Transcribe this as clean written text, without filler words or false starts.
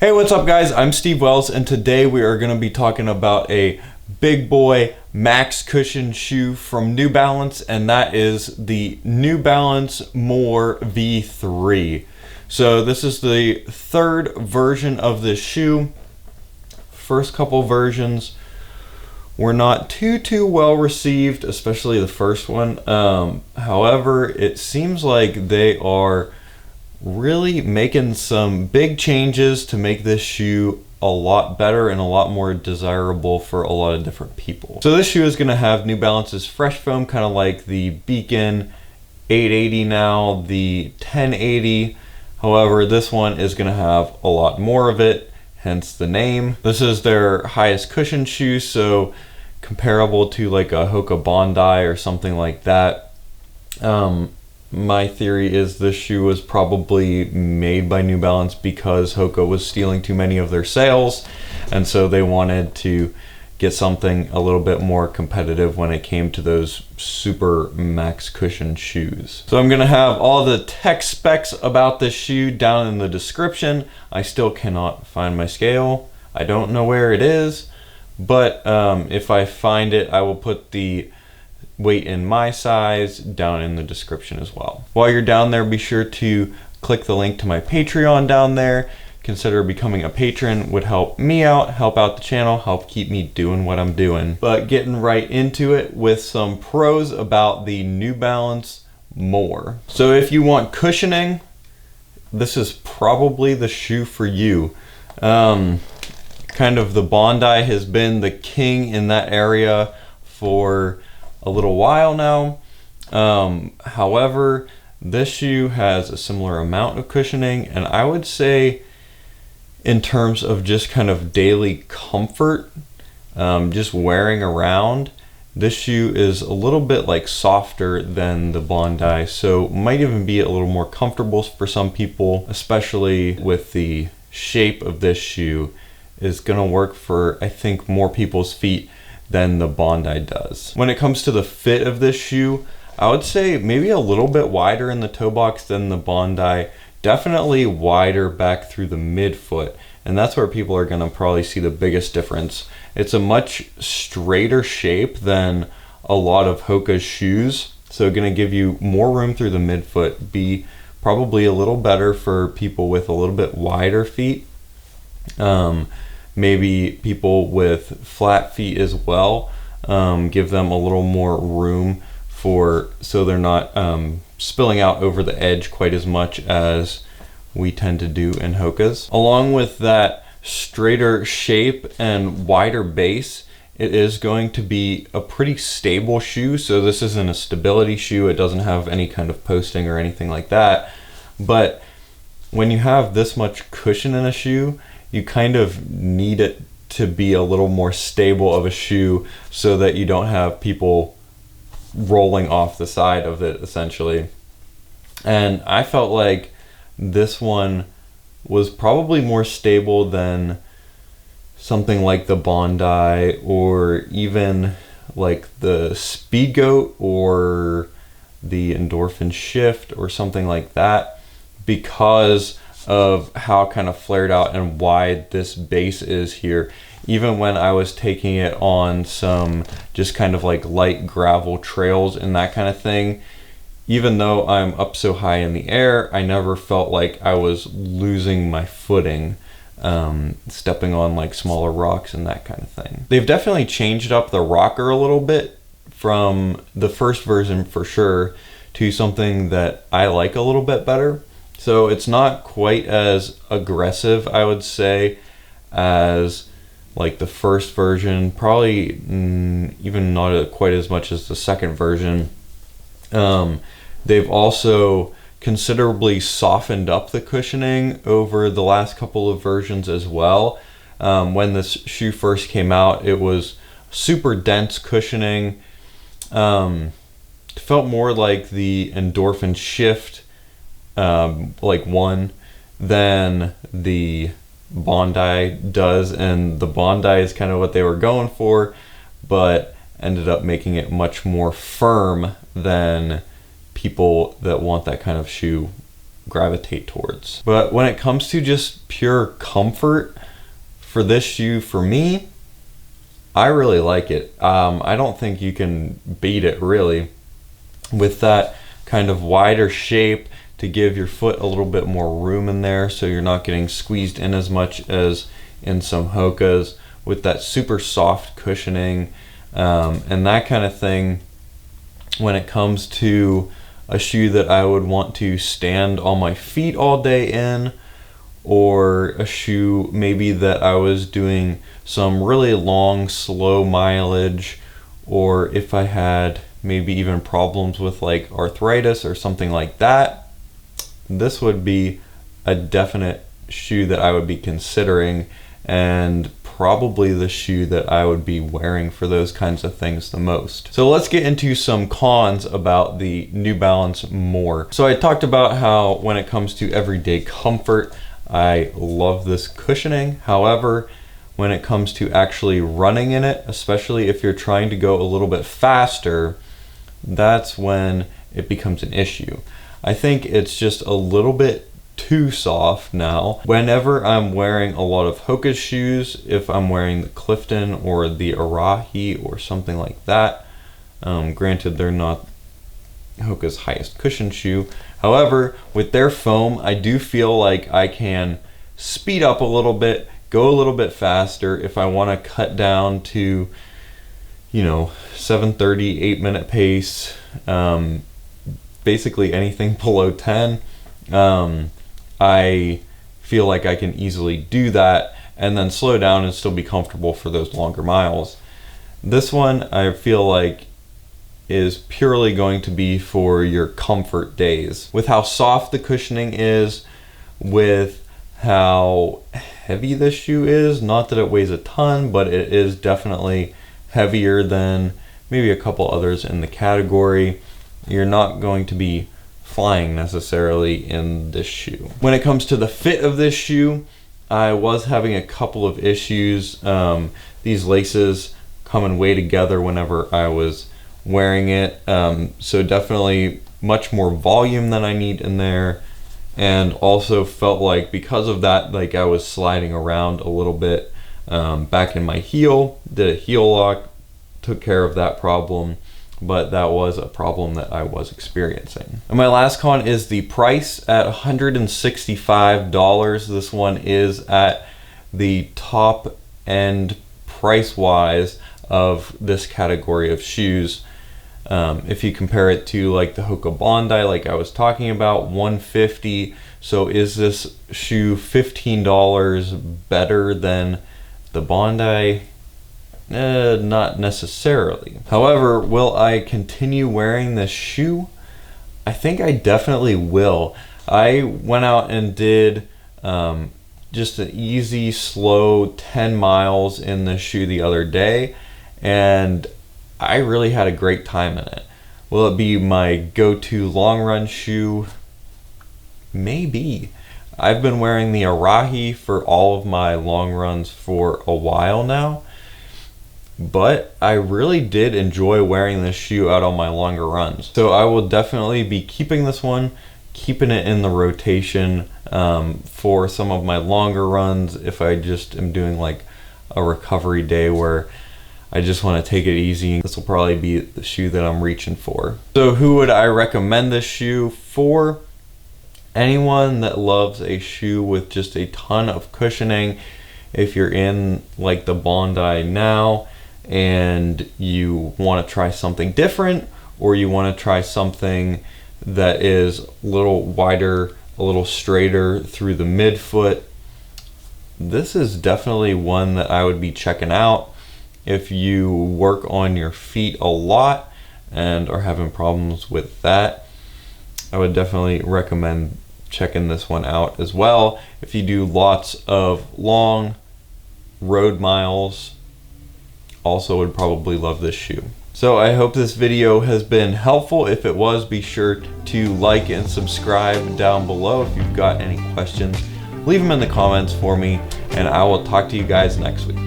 Hey, what's up guys? I'm Steve Wells and today we are going to be talking about a big boy max cushion shoe from New Balance, and that is the New Balance More V3. So this is the third version of this shoe. First couple versions were not too well received, especially the first one. However, it seems like they are really making some big changes to make this shoe a lot better and a lot more desirable for a lot of different people. So this shoe is going to have New Balance's Fresh Foam, kind of like the Beacon 880 now, the 1080. However, this one is going to have a lot more of it, hence the name. This is their highest cushion shoe, so comparable to like a Hoka Bondi or something like that. My theory is this shoe was probably made by New Balance because Hoka was stealing too many of their sales, and so they wanted to get something a little bit more competitive when it came to those super max cushion shoes. So I'm gonna have all the tech specs about this shoe down in the description. I still cannot find my scale. I don't know where it is, but if I find it, I will put the weight in my size down in the description as well. While you're down there, be sure to click the link to my Patreon down there. Consider becoming a patron. Would help me out, help out the channel, help keep me doing what I'm doing. But getting right into it with some pros about the New Balance More. So if you want cushioning, this is probably the shoe for you. Kind of the Bondi has been the king in that area for a little while now. However, this shoe has a similar amount of cushioning, and I would say in terms of just kind of daily comfort, just wearing around, this shoe is a little bit like softer than the Bondi, so might even be a little more comfortable for some people, especially with the shape of this shoe is gonna work for, I think, more people's feet than the Bondi does. When it comes to the fit of this shoe, I would say maybe a little bit wider in the toe box than the Bondi, definitely wider back through the midfoot, and that's where people are gonna probably see the biggest difference. It's a much straighter shape than a lot of Hoka's shoes, so gonna give you more room through the midfoot, be probably a little better for people with a little bit wider feet. Maybe people with flat feet as well, give them a little more room so they're not spilling out over the edge quite as much as we tend to do in Hoka's. Along with that straighter shape and wider base, it is going to be a pretty stable shoe. So this isn't a stability shoe. It doesn't have any kind of posting or anything like that. But when you have this much cushion in a shoe, you kind of need it to be a little more stable of a shoe so that you don't have people rolling off the side of it, essentially. And I felt like this one was probably more stable than something like the Bondi or even like the Speed Goat or the Endorphin Shift or something like that, because of how kind of flared out and wide this base is here. Even when I was taking it on some just kind of like light gravel trails and that kind of thing, even though I'm up so high in the air, I never felt like I was losing my footing, stepping on like smaller rocks and that kind of thing. They've definitely changed up the rocker a little bit from the first version for sure to something that I like a little bit better. So it's not quite as aggressive, I would say, as like the first version, probably even not quite as much as the second version. They've also considerably softened up the cushioning over the last couple of versions as well. When this shoe first came out, it was super dense cushioning. It felt more like the Endorphin Shift like one than the Bondi does, and the Bondi is kind of what they were going for, but ended up making it much more firm than people that want that kind of shoe gravitate towards. But when it comes to just pure comfort for this shoe, for me, I really like it. I don't think you can beat it really, with that kind of wider shape to give your foot a little bit more room in there so you're not getting squeezed in as much as in some Hokas, with that super soft cushioning and that kind of thing. When it comes to a shoe that I would want to stand on my feet all day in, or a shoe maybe that I was doing some really long, slow mileage, or if I had maybe even problems with like arthritis or something like that, this would be a definite shoe that I would be considering, and probably the shoe that I would be wearing for those kinds of things the most. So let's get into some cons about the New Balance More. So I talked about how when it comes to everyday comfort, I love this cushioning. However, when it comes to actually running in it, especially if you're trying to go a little bit faster, that's when it becomes an issue. I think it's just a little bit too soft now. Whenever I'm wearing a lot of Hoka shoes, if I'm wearing the Clifton or the Arahi or something like that, granted they're not Hoka's highest cushion shoe. However, with their foam, I do feel like I can speed up a little bit, go a little bit faster if I want to cut down to, 7:30, 8-minute pace, basically anything below 10. I feel like I can easily do that and then slow down and still be comfortable for those longer miles. This one I feel like is purely going to be for your comfort days. With how soft the cushioning is, with how heavy this shoe is, not that it weighs a ton, but it is definitely heavier than maybe a couple others in the category. You're not going to be flying necessarily in this shoe. When it comes to the fit of this shoe, I was having a couple of issues. These laces coming way together whenever I was wearing it, so definitely much more volume than I need in there, and also felt like because of that, like I was sliding around a little bit back in my heel. Did a heel lock, took care of that problem, but that was a problem that I was experiencing. And my last con is the price at $165. This one is at the top end price wise of this category of shoes. If you compare it to like the Hoka Bondi, like I was talking about, $150. So is this shoe $15 better than the Bondi? Not necessarily. However, will I continue wearing this shoe? I think I definitely will. I went out and did just an easy, slow 10 miles in this shoe the other day, and I really had a great time in it. Will it be my go-to long run shoe? Maybe. I've been wearing the Arahi for all of my long runs for a while now, but I really did enjoy wearing this shoe out on my longer runs. So I will definitely be keeping this one, keeping it in the rotation for some of my longer runs if I just am doing like a recovery day where I just want to take it easy. This will probably be the shoe that I'm reaching for. So who would I recommend this shoe for? Anyone that loves a shoe with just a ton of cushioning. If you're in like the Bondi now and you want to try something different, or you want to try something that is a little wider, a little straighter through the midfoot, this is definitely one that I would be checking out. If you work on your feet a lot and are having problems with that, I would definitely recommend checking this one out as well. If you do lots of long road miles, also would probably love this shoe. So I hope this video has been helpful. If it was, be sure to like and subscribe down below. If you've got any questions, leave them in the comments for me, and I will talk to you guys next week.